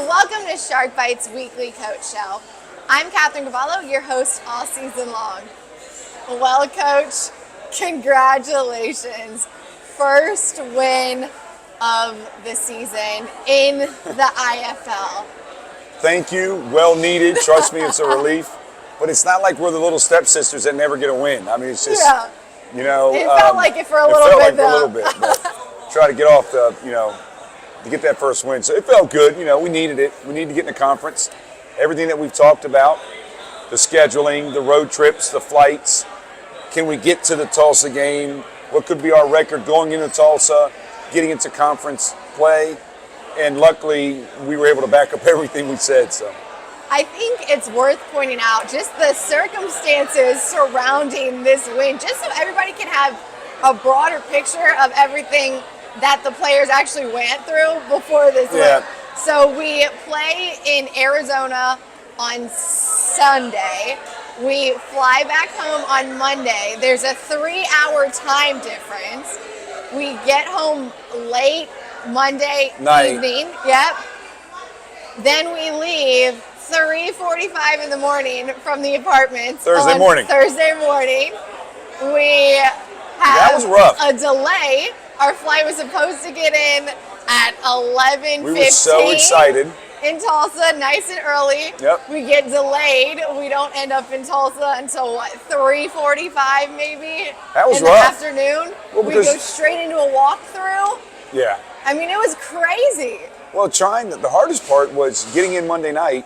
Welcome to Shark Bites Weekly Coach Show. I'm Cavallo, your host all season long. Well, Coach, congratulations. First win of the season in the IFL. Thank you. Well needed. Trust me, it's a relief. But it's not like we're the little stepsisters that never get a win. I mean, it's just, you know. It felt like it for a little bit, for a little bit. But try to get off the, to get that first win. So it felt good. We needed it. We needed to get in the conference. Everything that we've talked about, the scheduling, the road trips, the flights. Can we get to the Tulsa game? What could be our record going into Tulsa, getting into conference play? And luckily, we were able to back up everything we said. So I think it's worth pointing out just the circumstances surrounding this win, just so everybody can have a broader picture of everything that the players actually went through before this win. So we play in Arizona on Sunday. We fly back home on Monday. There's a 3-hour time difference. We get home late Monday evening. Yep. Then we leave 3:45 in the morning from the apartment. Thursday morning. We that was rough. A delay. Our flight was supposed to get in at 11:15. We were so excited. In Tulsa, nice and early. Yep. We get delayed. We don't end up in Tulsa until 3:45 maybe. That was in rough. the afternoon. Well, we go straight into a walkthrough. Yeah. I mean, it was crazy. Well, the hardest part was getting in Monday night.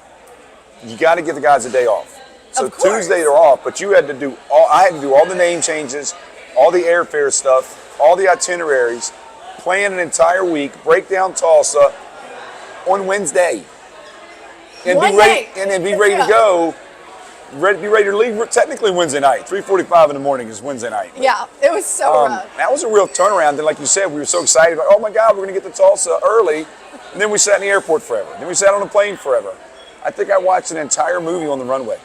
You got to give the guys a day off. So Tuesday they're off, but I had to do all the name changes, all the airfare stuff, all the itineraries, plan an entire week, break down Tulsa on Wednesday, and be ready to go. Be ready to leave technically Wednesday night. 3:45 in the morning is Wednesday night. Yeah, it was so rough. That was a real turnaround. Then, like you said, we were so excited. Like, oh my God, we're going to get to Tulsa early. And then we sat in the airport forever. Then we sat on a plane forever. I think I watched an entire movie on the runway.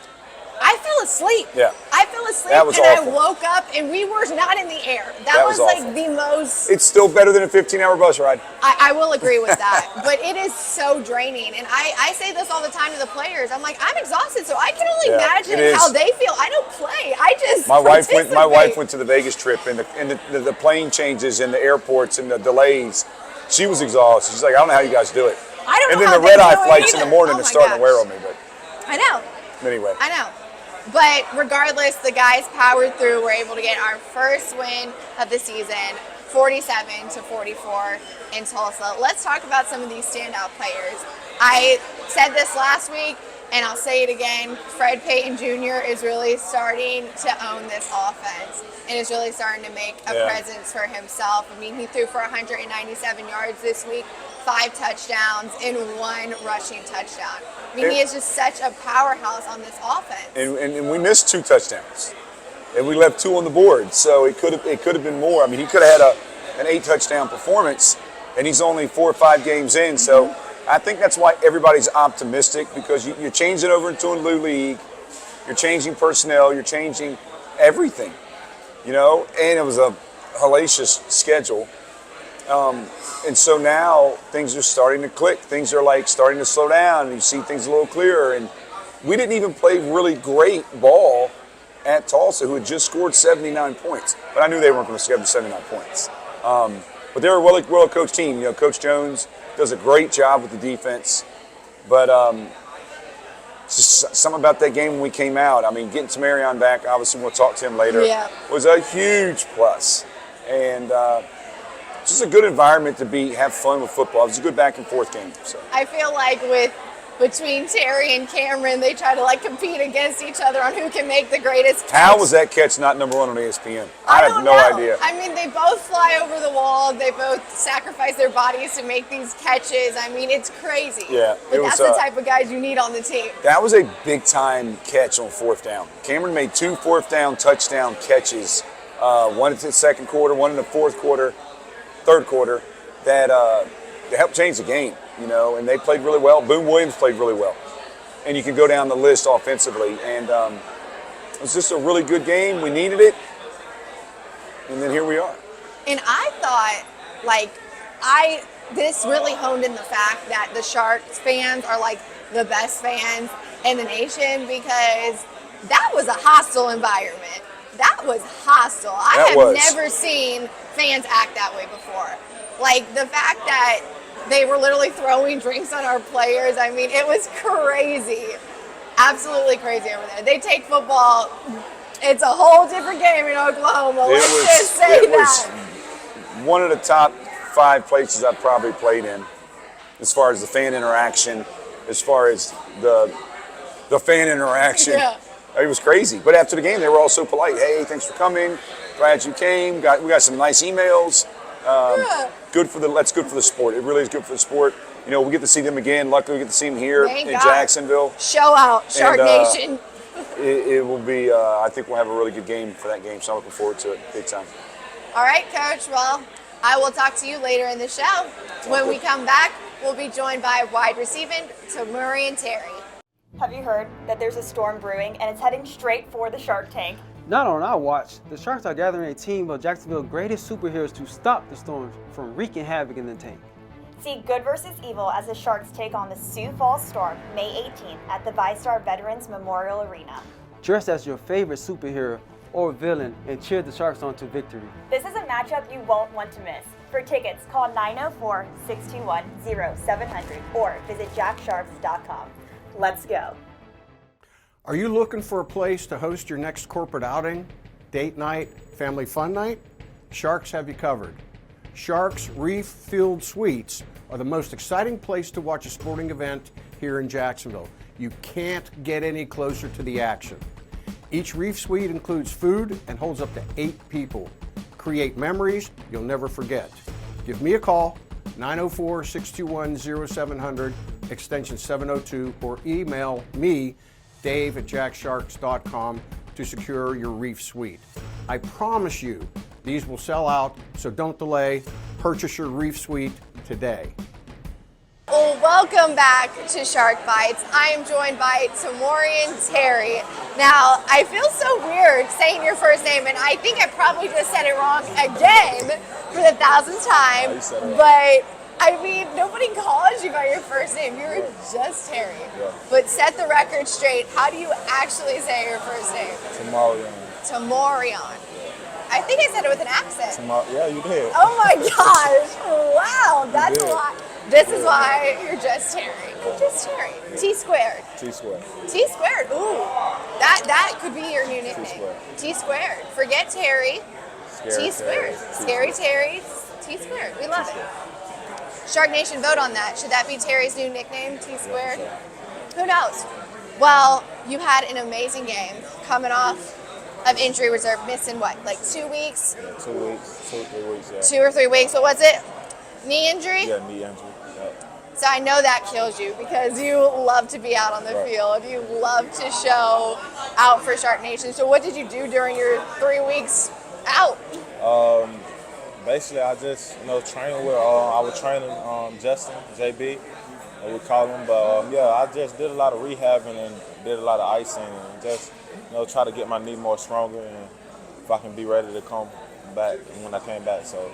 I fell asleep. Yeah. I fell asleep That was and awful. I woke up and we were not in the air. That was like awful. the most. It's still better than a 15-hour bus ride. I will agree with that. But it is so draining. And I say this all the time to the players. I'm like, I'm exhausted, so I can only imagine how they feel. I don't play. I just My wife went to the Vegas trip, and the plane changes and the airports and the delays. She was exhausted. She's like, I don't know how you guys do it. I don't and know then how the red-eye flights in the morning are starting to wear on me. But I know. Anyway. I know. But regardless, the guys powered through. We're able to get our first win of the season, 47-44 in Tulsa. Let's talk about some of these standout players. I said this last week, and I'll say it again. Fred Payton Jr. is really starting to own this offense and is really starting to make a presence for himself. I mean, he threw for 197 yards this week, 5 touchdowns, and 1 rushing touchdown. I mean, he is just such a powerhouse on this offense. And we missed 2 touchdowns, and we left 2 on the board, so it could have been more. I mean, he could have had an 8-touchdown performance, and he's only 4 or 5 games in. So I think that's why everybody's optimistic, because you're changing over into a new league, you're changing personnel, you're changing everything, and it was a hellacious schedule. And so now things are starting to click. Things are starting to slow down, and you see things a little clearer. And we didn't even play really great ball at Tulsa, who had just scored 79 points. But I knew they weren't going to score 79 points. But they're a well-coached team. Coach Jones does a great job with the defense. But just something about that game when we came out. I mean, getting Tamorrion back, obviously we'll talk to him later, was a huge plus. And it's just a good environment to have fun with football. It was a good back and forth game. So I feel like between Terry and Cameron, they try to compete against each other on who can make the greatest catch. How was that catch not number 1 on ESPN? I have no idea. I mean, they both fly over the wall. They both sacrifice their bodies to make these catches. I mean, it's crazy. Yeah, but that's the type of guys you need on the team. That was a big-time catch on 4th down. Cameron made 2 4th down touchdown catches, one in the second quarter, one in the third quarter, that helped change the game, and they played really well. Boone Williams played really well. And you can go down the list offensively. And it was just a really good game. We needed it. And then here we are. And I thought, I this really honed in the fact that the Sharks fans are like the best fans in the nation, because that was a hostile environment. That was hostile. I have never seen fans act that way before. Like the fact that they were literally throwing drinks on our players. I mean, it was crazy. Absolutely crazy over there. They take football. It's a whole different game in Oklahoma. Let's just say that. It was one of the top 5 places I've probably played in, as far as the fan interaction, as far as the fan interaction. Yeah. It was crazy. But after the game, they were all so polite. Hey, thanks for coming. Glad you came. We got some nice emails. That's good for the sport. It really is good for the sport. You know, we get to see them again. Luckily, we get to see them here in Jacksonville. Show out, Shark Nation. It will be, I think we'll have a really good game for that game, so I'm looking forward to it big time. All right, Coach. Well, I will talk to you later in the show. When we come back, we'll be joined by wide receiver Tamorrion Terry. Have you heard that there's a storm brewing and it's heading straight for the Shark Tank? Not on our watch. The Sharks are gathering a team of Jacksonville's greatest superheroes to stop the storm from wreaking havoc in the tank. See good versus evil as the Sharks take on the Sioux Falls Storm May 18th at the VyStar Veterans Memorial Arena. Dress as your favorite superhero or villain and cheer the Sharks on to victory. This is a matchup you won't want to miss. For tickets, call 904-621-0700 or visit jacksharks.com. Let's go. Are you looking for a place to host your next corporate outing, date night, family fun night? Sharks have you covered. Sharks Reef Field Suites are the most exciting place to watch a sporting event here in Jacksonville. You can't get any closer to the action. Each Reef Suite includes food and holds up to 8 people. Create memories you'll never forget. Give me a call, 904-621-0700, extension 702, or email me, dave@jacksharks.com, to secure your Reef Suite. I promise you, these will sell out, so don't delay. Purchase your Reef Suite today. Well, welcome back to Shark Bites. I am joined by Tamorrion Terry. Now, I feel so weird saying your first name, and I think I probably just said it wrong again for the 1,000th time. But I mean, nobody calls you by your first name. You're just Terry. Yeah. But set the record straight. How do you actually say your first name? Tamorrion. Tamorrion. I think I said it with an accent. Yeah, you did. Oh my gosh! Wow, that's a lot. This is why you're just Terry. You're just Terry. T squared. T squared. T squared. Ooh, that could be your new nickname. T squared. Forget Terry. T squared. Scary Terry. T squared. We love it. Shark Nation, vote on that. Should that be Terry's new nickname, T squared? Who knows? Well, you had an amazing game coming off of injury reserve, missing what, like 2 weeks? Yeah, 2 weeks, 2 or 3 weeks, yeah. 2 or 3 weeks. What was it? Knee injury? Yeah, knee injury. Yeah. So I know that kills you because you love to be out on the field. You love to show out for Shark Nation. So what did you do during your 3 weeks out? Basically, I just, training with, I was training Justin, JB, and we call him. But, I just did a lot of rehabbing and did a lot of icing and just, try to get my knee more stronger and if I can be ready to come back when I came back. So,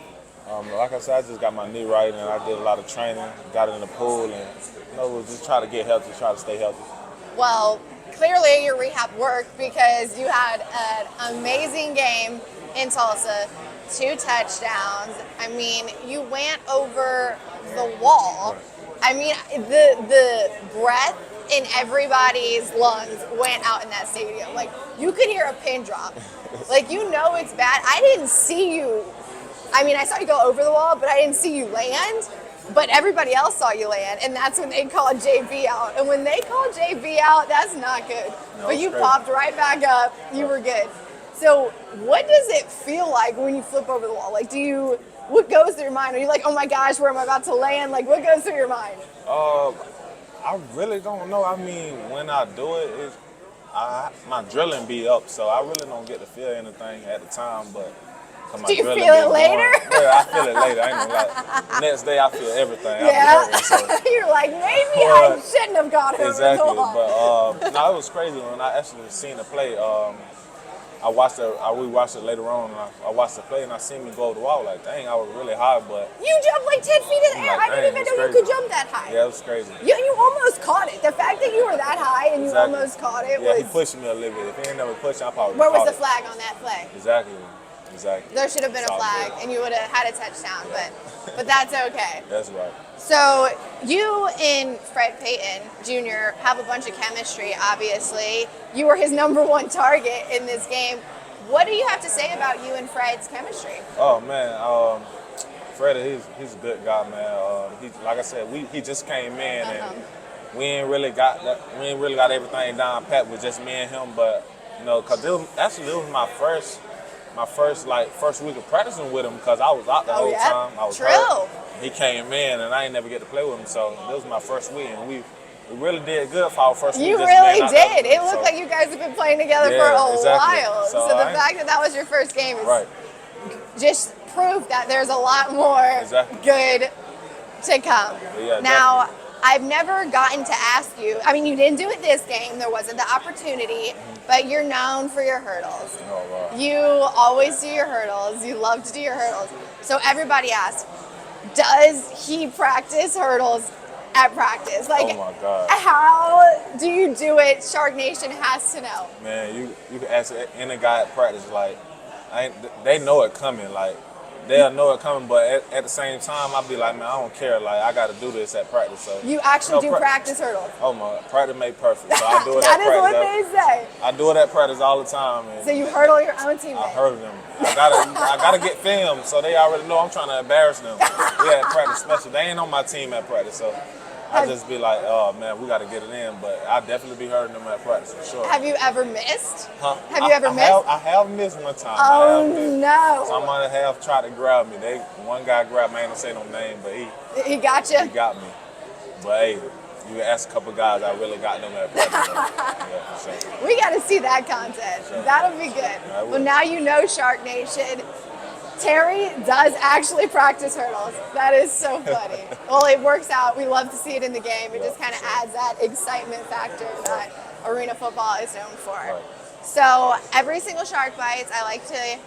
like I said, I just got my knee right and I did a lot of training, got in the pool and, just try to get healthy, try to stay healthy. Well, clearly your rehab worked because you had an amazing game in Tulsa, 2 touchdowns. I mean, you went over the wall. I mean, the breath in everybody's lungs went out in that stadium. Like, you could hear a pin drop. Like, it's bad. I didn't see you. I mean, I saw you go over the wall, but I didn't see you land. But everybody else saw you land, and that's when they called JV out. And when they called JV out, that's not good. But you popped right back up. You were good. So what does it feel like when you flip over the wall? Like, what goes through your mind? Are you like, oh my gosh, where am I about to land? Like, what goes through your mind? I really don't know. I mean, when I do it, my drilling be up, so I really don't get to feel anything at the time. But do you feel it later? Yeah, I feel it later. I ain't gonna lie. Next day, I feel everything. Yeah. You're like, maybe I shouldn't have gone over the wall. But no, it was crazy when I actually seen the play. I I rewatched it later on, and I watched the play, and I seen me go over the wall. Like, dang, I was really high, but You jumped like 10 feet in the air. like, I didn't dang, even it's know you crazy. could jump that high. yeah, it was crazy. You almost caught it. The fact that you were that high and you Exactly. almost caught it Yeah, was. he pushed me a little bit. If he ain't never pushed, I probably Where was caught the it. flag on that play? Exactly. There should have been a Solid flag, play. and you would have had a touchdown, but that's okay. That's right. So you and Fred Payton Jr. have a bunch of chemistry, obviously. You were his #1 target in this game. What do you have to say about you and Fred's chemistry? Oh man, Freddie, he's a good guy, man. He, like I said, he just came in and we ain't really got everything down pat with just me and him. But you know, cause this was my first week of practicing with him, because I was out the whole time. I was hurt. He came in and I ain't never get to play with him, so this was my first week, and we really did good for our first week. You just really being out there. did. It looked like you guys have been playing together for a exactly. while. So So the fact that was your first game is just proof that there's a lot more good to come. Yeah, now, I've never gotten to ask you, I mean, you didn't do it this game, there wasn't the opportunity, but you're known for your hurdles. Oh, wow. You always do your hurdles. You love to do your hurdles. So everybody asks, does he practice hurdles at practice? Like, oh my God. how do you do it? Shark Nation has to know. Man, you can ask any guy at practice, like, they know it coming, like, they'll know it coming, but at the same time, I'll be like, man, I don't care, like, I got to do this at practice. So You actually do practice hurdles. Oh my, practice made perfect, so I do it That at is what practice. they say. I do it at practice all the time. And So you hurdle your own teammates. I hurdle them. I gotta get filmed, so they already know I'm trying to embarrass them. Yeah, at practice special. They ain't on my team at practice, so I just be like, oh man, we got to get it in. But I definitely be hurting them at practice for sure. Have you ever missed? Huh? Have you ever missed? I have missed one time. Oh no! Somebody have tried to grab me. One guy grabbed me. I ain't gonna say no name, but he got you. He got me. But hey, you can ask a couple guys. I really got them at practice. Yeah, for sure. We got to see that content. Sure. That'll be good. I will. Well, now you know, Shark Nation. Terry does actually practice hurdles. That is so funny. Well, it works out. We love to see it in the game. It just kind of adds that excitement factor that arena football is known for. Right. So every single Shark Bites, I like to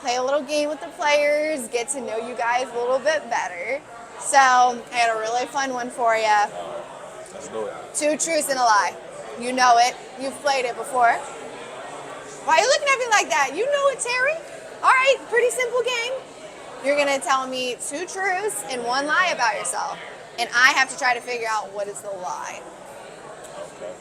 play a little game with the players, get to know you guys a little bit better. So I had a really fun one for you. Let's do it. 2 truths and a lie. You know it. You've played it before. Why are you looking at me like that? You know it, Terry. All right, pretty simple game. You're going to tell me 2 truths and 1 lie about yourself. And I have to try to figure out what is the lie. Okay.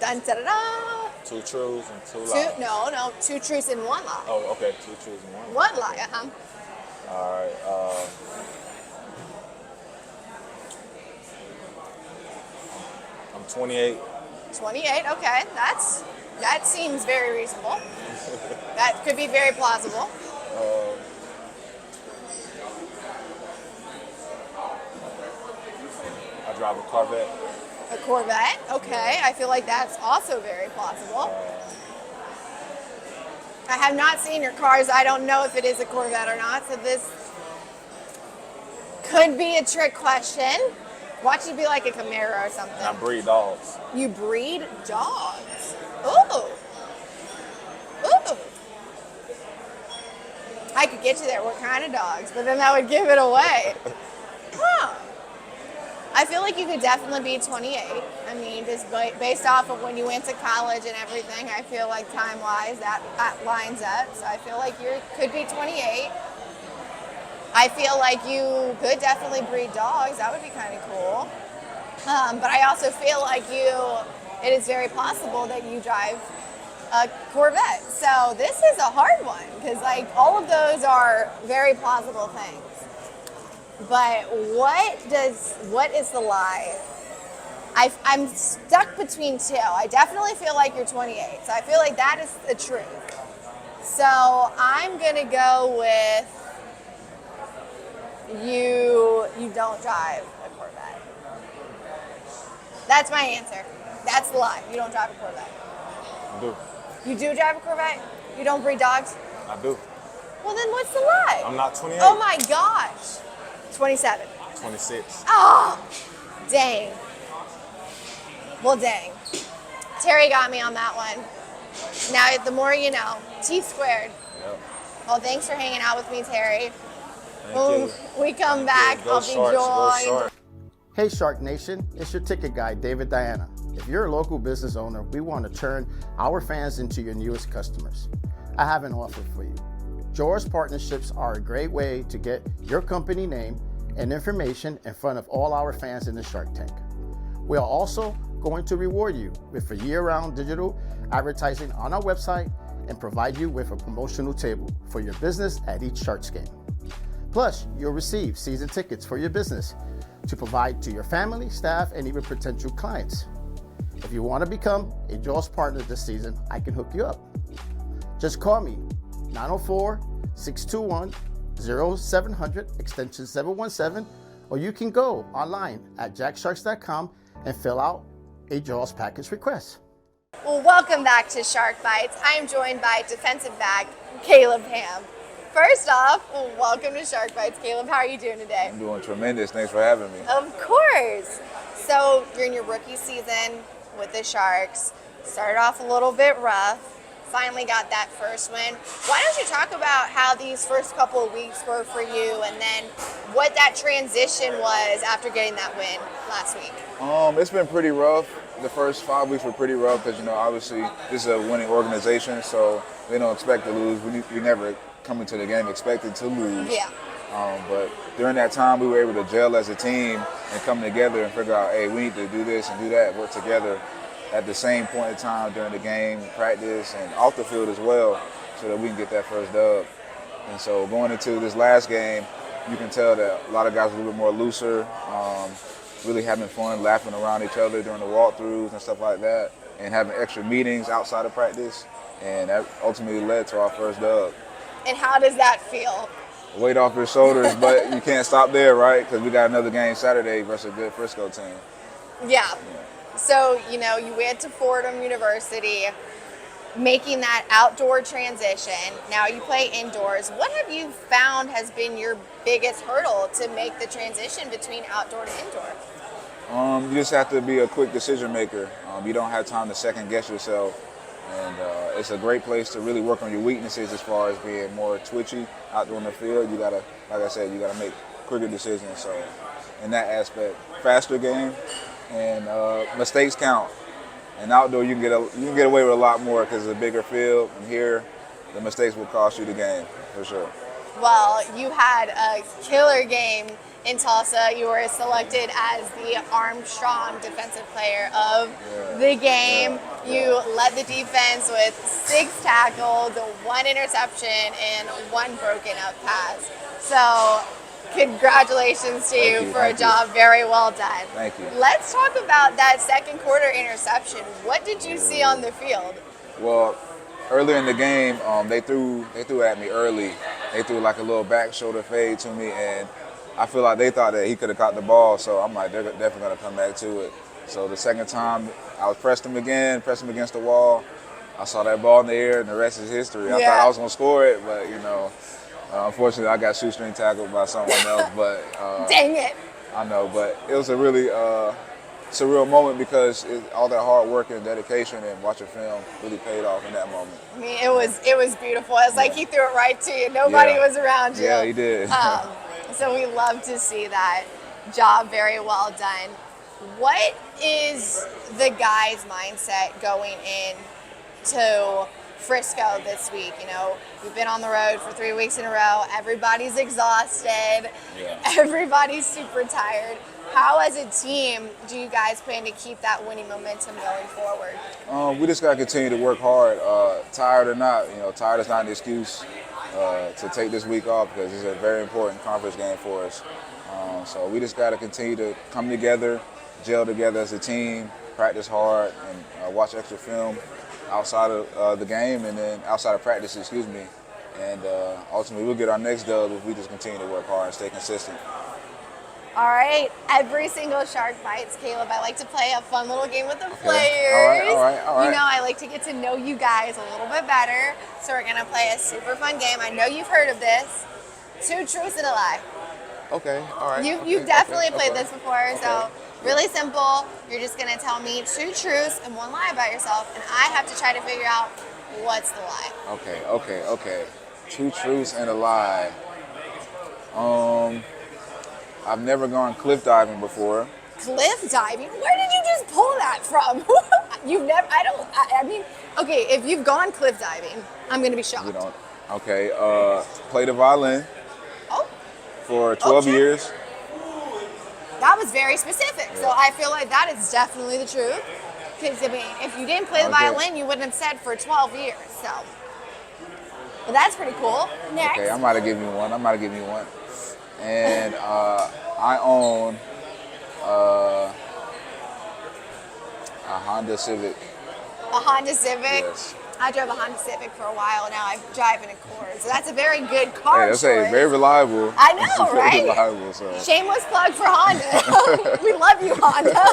Dun, da, da, da. 2 truths and 2 lies. No, 2 truths and 1 lie. Oh, okay. 2 truths and 1. 1 lie, All right. I'm 28. 28, okay. That seems very reasonable. That could be very plausible. I drive a Corvette. A Corvette, okay. I feel like that's also very plausible. I have not seen your cars. I don't know if it is a Corvette or not, so this could be a trick question. Watch it be like a Camaro or something. And I breed dogs. You breed dogs. Ooh. Ooh. I could get you there. What kind of dogs? But then that would give it away. Huh. I feel like you could definitely be 28. I mean, just based off of when you went to college and everything, I feel like time-wise that lines up. So I feel like you could be 28. I feel like you could definitely breed dogs. That would be kind of cool. But I also feel like it is very possible that you drive a Corvette. So this is a hard one because like all of those are very plausible things. But what is the lie? I'm stuck between 2. I definitely feel like you're 28. So I feel like that is the truth. So I'm gonna go with you don't drive a Corvette. That's my answer. That's the lie. You don't drive a Corvette. I do. You do drive a Corvette? You don't breed dogs? I do. Well, then what's the lie? I'm not 28. Oh my gosh. 27. 26. Oh, dang. Well, dang. Terry got me on that one. Now, the more you know. T squared. Yep. Well, thanks for hanging out with me, Terry. Thank When you. we come Thank back, you. Go I'll be Sharks, go joined. Sharks. Hey Shark Nation, it's your ticket guy, David Diana. If you're a local business owner, we want to turn our fans into your newest customers. I have an offer for you. Jaws partnerships are a great way to get your company name and information in front of all our fans in the Shark Tank. We are also going to reward you with a year-round digital advertising on our website and provide you with a promotional table for your business at each Sharks game. Plus, you'll receive season tickets for your business to provide to your family, staff, and even potential clients. If you want to become a Jaws partner this season, I can hook you up. Just call me, 904-621-0700, extension 717, or you can go online at jacksharks.com and fill out a Jaws package request. Well, welcome back to Shark Bites. I am joined by defensive back Caleb Ham. First off, welcome to Shark Bites, Caleb. How are you doing today? I'm doing tremendous. Thanks for having me. Of course. So you're in your rookie season with the Sharks. Started off a little bit rough. Finally got that first win. Why don't you talk about how these first couple of weeks were for you, and then what that transition was after getting that win last week? It's been pretty rough. The first 5 weeks were pretty rough because, obviously this is a winning organization, so they don't expect to lose. We never come into the game expecting to lose. Yeah. But during that time, we were able to gel as a team and come together and figure out, hey, we need to do this and do that, work together at the same point in time during the game, practice, and off the field as well, so that we can get that first dub. And so going into this last game, you can tell that a lot of guys were a little bit more looser, really having fun, laughing around each other during the walkthroughs and stuff like that, and having extra meetings outside of practice, and that ultimately led to our first dub. And how does that feel? Weight off your shoulders, but you can't stop there, right? Because we got another game Saturday versus a good Frisco team. Yeah. So, you went to Fordham University, making that outdoor transition. Now you play indoors. What have you found has been your biggest hurdle to make the transition between outdoor to indoor? You just have to be a quick decision maker. You don't have time to second guess yourself. And it's a great place to really work on your weaknesses as far as being more twitchy out there on the field. You gotta, like I said, you gotta make quicker decisions. So in that aspect, faster game and mistakes count. And outdoor, you can get away with a lot more because it's a bigger field. And here, the mistakes will cost you the game for sure. Well, you had a killer game in Tulsa. You were selected as the Armstrong Defensive Player of the game. You led the defense with 6 tackles, 1 interception, and 1 broken up pass. So congratulations to you for a job very well done. Thank you. Let's talk about that second quarter interception. What did you see on the field? Well, earlier in the game, they threw at me early. They threw like a little back shoulder fade to me, and I feel like they thought that he could have caught the ball, so I'm like, they're definitely going to come back to it. So the second time, I pressed him against the wall. I saw that ball in the air, and the rest is history. I thought I was going to score it, but, unfortunately, I got shoestring tackled by someone else. But Dang it. I know, but it was a really surreal moment because all that hard work and dedication and watching film really paid off in that moment. I mean, it was beautiful. It's like he threw it right to you. Nobody was around you. Yeah, he did. So we love to see that. Job very well done. What is the guys' mindset going in to Frisco this week? We've been on the road for 3 weeks in a row. Everybody's exhausted. Yeah. Everybody's super tired. How, as a team, do you guys plan to keep that winning momentum going forward? We just got to continue to work hard. Tired or not, tired is not an excuse to take this week off because it's a very important conference game for us. So we just got to continue to come together, gel together as a team, practice hard, and watch extra film outside of the game and then outside of practice, and ultimately we'll get our next dub if we just continue to work hard and stay consistent. All right, every single Shark Bites, Caleb, I like to play a fun little game with the players. All right. I like to get to know you guys a little bit better, so we're gonna play a super fun game. I know you've heard of this. 2 truths and a lie. Okay, all right. You've definitely played this before, so really simple. You're just gonna tell me 2 truths and 1 lie about yourself, and I have to try to figure out What's the lie? Okay. 2 truths and a lie. I've never gone cliff diving before. Cliff diving? Where did you just pull that from? You've never, I mean, okay, if you've gone cliff diving, I'm going to be shocked. You don't. Okay. Played the violin Oh, for 12 Okay. years. that was very specific. So I feel like that is definitely the truth. Because, I mean, if you didn't play the Okay. violin, you wouldn't have said for 12 years. So, but that's pretty cool. Next. Okay, I might have given you one. And I own a Honda Civic. A Honda Civic. Yes. I drove a Honda Civic for a while. Now I drive an Accord. So that's a very good car Hey, that's choice. very reliable. I know, Very right? reliable. So. Shameless plug for Honda. We love you, Honda.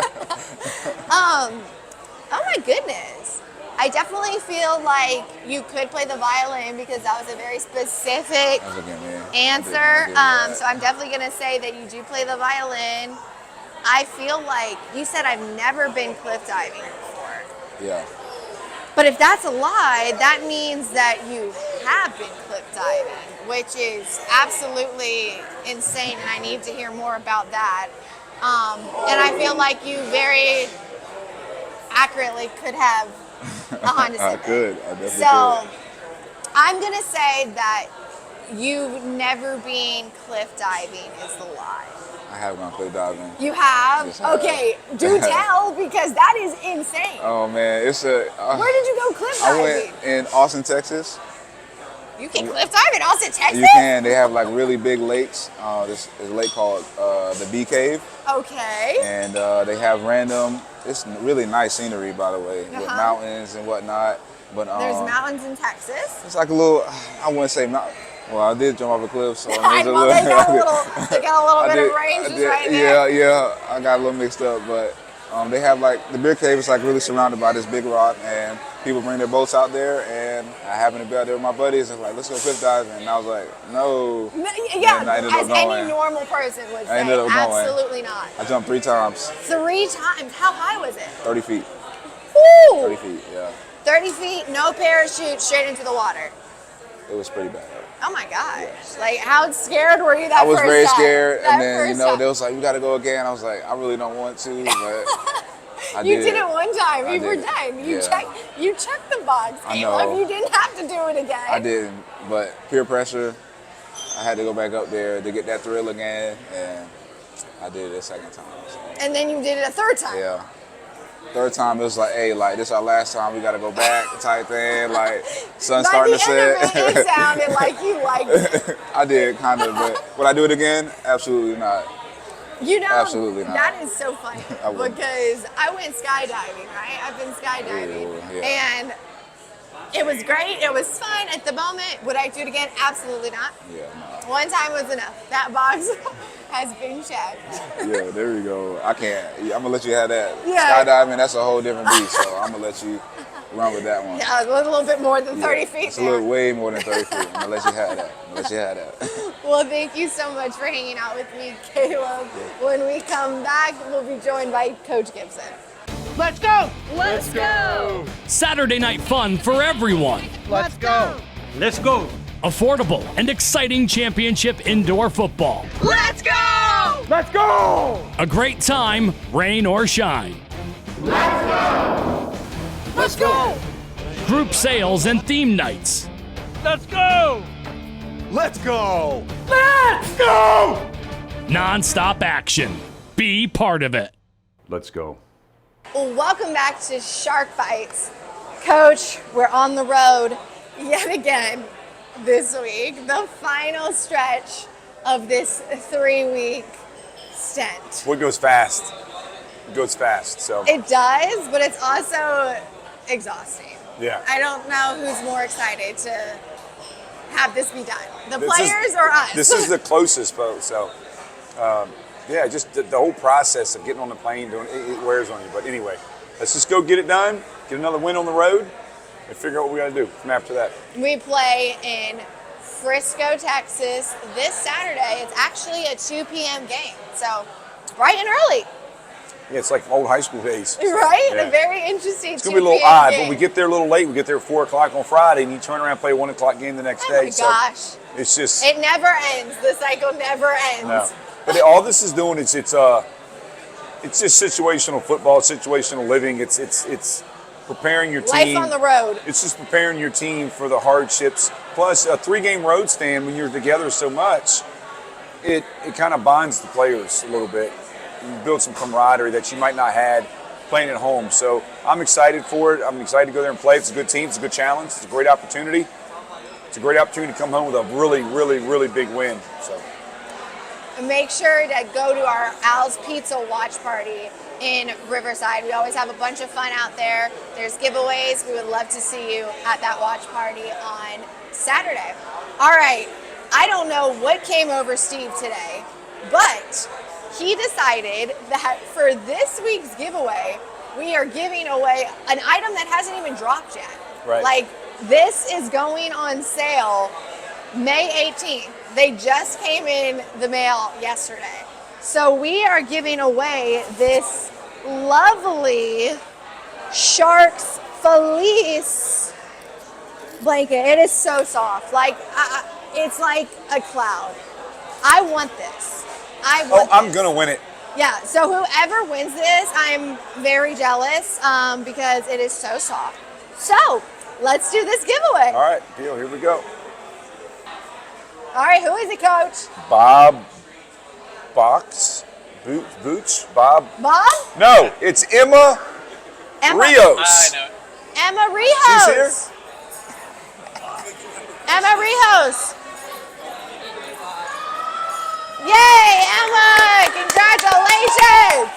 Oh my goodness. I definitely feel like you could play the violin because that was a very specific That's okay, man. answer. I did that. So I'm definitely going to say that you do play the violin. I feel like you said I've never been cliff diving before. Yeah. But if that's a lie, that means that you have been cliff diving, which is absolutely insane, and I need to hear more about that. And I feel like you very accurately could have a Honda I Civic. could. I definitely So I'm gonna say that you never been cliff diving is the lie. I have gone cliff diving. You have? Yes, I have. Okay, do tell, because that is insane. Oh man, it's a. Where did you go cliff I diving? went in Austin, Texas. You can cliff dive in Austin, Texas? You can. They have like really big lakes. There's a lake called the Bee Cave, Okay. and they have random. It's really nice scenery, by the way, with Uh-huh. mountains and whatnot. But There's mountains in Texas. it's like a little. I wouldn't say mountain. Well, I did jump off a cliff, so I it's a know little. they got a little bit of range just right there. Yeah. I got a little mixed up, but they have like the Beer Cave is like really surrounded by this big rock, and people bring their boats out there. And I happened to be out there with my buddies, and like, let's go cliff diving. And I was like, no. Yeah, And I ended up as going. any normal person would I say, ended up going. absolutely not. I jumped 3 times, 3 times. How high was it? 30 feet. Woo! 30 feet, yeah. 30 feet, no parachute, straight into the water. It was pretty bad. Oh my gosh! Like, how scared were you that I was first very time? scared, That and then first they time. was like, "You got to go again." I was like, "I really don't want to," but I You did. did it one time. I You were did. done. You Yeah. checked the box. I Caleb. know. You didn't have to do it again. I didn't, but peer pressure. I had to go back up there to get that thrill again, and I did it a second time. So, And then you did it a third time. yeah. Third time it was like, hey, like this our last time. We got to go back type thing. Like sun By starting the to end of set. it, it sounded like you liked it. I did kind of, but would I do it again? Absolutely not. You know, Absolutely not. that is so funny I wouldn't. because I went skydiving, right? I've been skydiving, Ooh, yeah. and it was great. It was fun at the moment. Would I do it again? Absolutely not. Yeah, no. One time was enough. That box has been checked. Yeah, there we go. I can't. I'm gonna let you have that. Yeah. Skydiving, that's a whole different beast. So I'm gonna let you run with that one. Yeah, a little bit more than 30 Yeah, feet. It's a there. little way more than 30 feet. I'm gonna let you have that. Well, thank you so much for hanging out with me, Caleb. When we come back, we'll be joined by Coach Gibson. Let's go! Let's go! Saturday night fun for everyone. Let's go! Let's go. Affordable and exciting championship indoor football. Let's go! Let's go! A great time, rain or shine. Let's go! Group sales and theme nights. Let's go! Let's go! Let's go! Non-stop action. Be part of it. Let's go. Well, welcome back to Shark Fights. Coach, we're on the road yet again this week. The final stretch of this 3-week stint. Well, it goes fast. It goes fast. So It does, but it's also exhausting. yeah. I don't know who's more excited to have this be done. The This is- players or us? This is the closest, folks. So, yeah, just the whole process of getting on the plane, doing it wears on you. But anyway, let's just go get it done, get another win on the road, and figure out what we got to do from after that. We play in Frisco, Texas this Saturday. It's actually a 2 p.m. game, so bright and early. Yeah, it's like old high school days. Right? Yeah. A very interesting. It's gonna be a little odd, but we get there a little late. We get there at 4 o'clock on Friday, and you turn around and play a 1 o'clock game the next day. Oh my gosh! So it's just It never ends. The cycle never ends. no. But all this is doing is it's just situational football, situational living. It's preparing your team. Life on the road. It's just preparing your team for the hardships. Plus, a 3-game road stand when you're together so much, it kind of bonds the players a little bit. You build some camaraderie that you might not had playing at home. So I'm excited for it. I'm excited to go there and play. It's a good team. It's a good challenge. It's a great opportunity. It's a great opportunity to come home with a really, really, really big win. So Make sure to go to our Al's Pizza watch party in Riverside. We always have a bunch of fun out there. There's giveaways. We would love to see you at that watch party on Saturday. All right. I don't know what came over Steve today, but he decided that for this week's giveaway, we are giving away an item that hasn't even dropped yet. Right. Like, this is going on sale May 18th. They just came in the mail yesterday. So we are giving away this lovely Sharks Felice blanket. It is so soft. Like, it's like a cloud. I want this. I'm going to win it. Yeah, so whoever wins this, I'm very jealous because it is so soft. So, let's do this giveaway. All right, deal. Here we go. All right, who is it, Coach? Bob Booch? Bob? No, it's Emma Rios. Emma Rios. She's here? Emma Rios. Yay, Emma! Congratulations!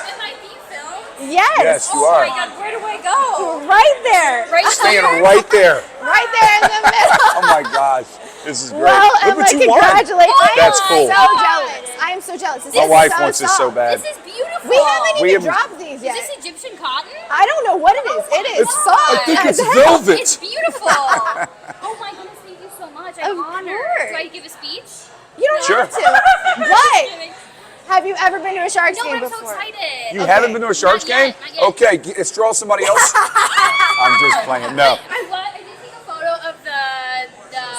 Am I being filmed? Yes. You are. Oh my God, where do I go? Right there. Right Standing right there. Right there in the middle. Oh my gosh. This is great. Well, Look Emma, what you won. congratulations. That's I cool. am so jealous. I am so jealous. This My is wife so wants this so soft. bad. This is beautiful. We haven't We even haven't- dropped these Is yet. this Egyptian cotton? I don't know what it is. It is soft. I think as it's hell. velvet. It's beautiful. Oh my goodness, thank you so much. I'm Of honored. course. Do I give a speech? You don't Sure. have to. But have you ever been to a Sharks No, game I'm so before? excited. You haven't been to a Sharks Not yet, game? not yet. Okay, let's draw somebody else. I'm just playing. No. I did take a photo of the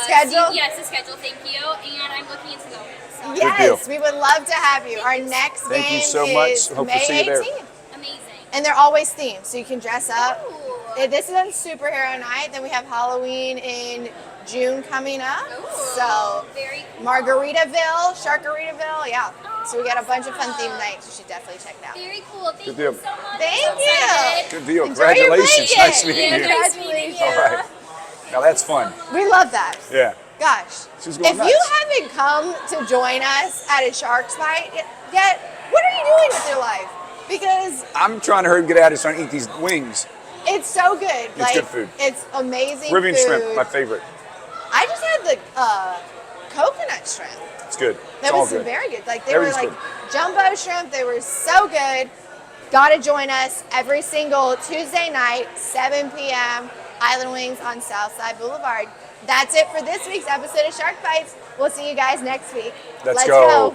Schedule? Yes, the schedule. Thank you. And I'm looking into going. So. Yes, we would love to have you. Our next Thank game you so much. is Hope to May see you there. 18th. Amazing. And they're always themed, so you can dress up. Ooh. This is on Superhero Night. Then we have Halloween in June coming up. Ooh, So very cool. Margaritaville, Sharkaritaville, yeah. Oh, So we got a bunch of fun awesome. themed nights. You should definitely check it out. Very cool. Thank Good you deal. so much. Thank I'm so you. excited. Good deal. Enjoy your Congratulations. blanket. Nice meeting Yeah, you. nice meeting you. All right. Now that's fun. We love that. Yeah. Gosh, She's going if you nuts. haven't come to join us at a Sharks fight yet, what are you doing with your life? Because I'm trying to hurry and get out of here so I can eat these wings. it's so good. It's good food. It's amazing Rivian food. shrimp, my favorite. I just had the coconut shrimp. It's good. That It's all was good. very good. Like they Everything's were like jumbo shrimp. They were so good. Got to join us every single Tuesday night, 7 p.m. Island Wings on Southside Boulevard. That's it for this week's episode of Shark Fights. We'll see you guys next week. Let's go.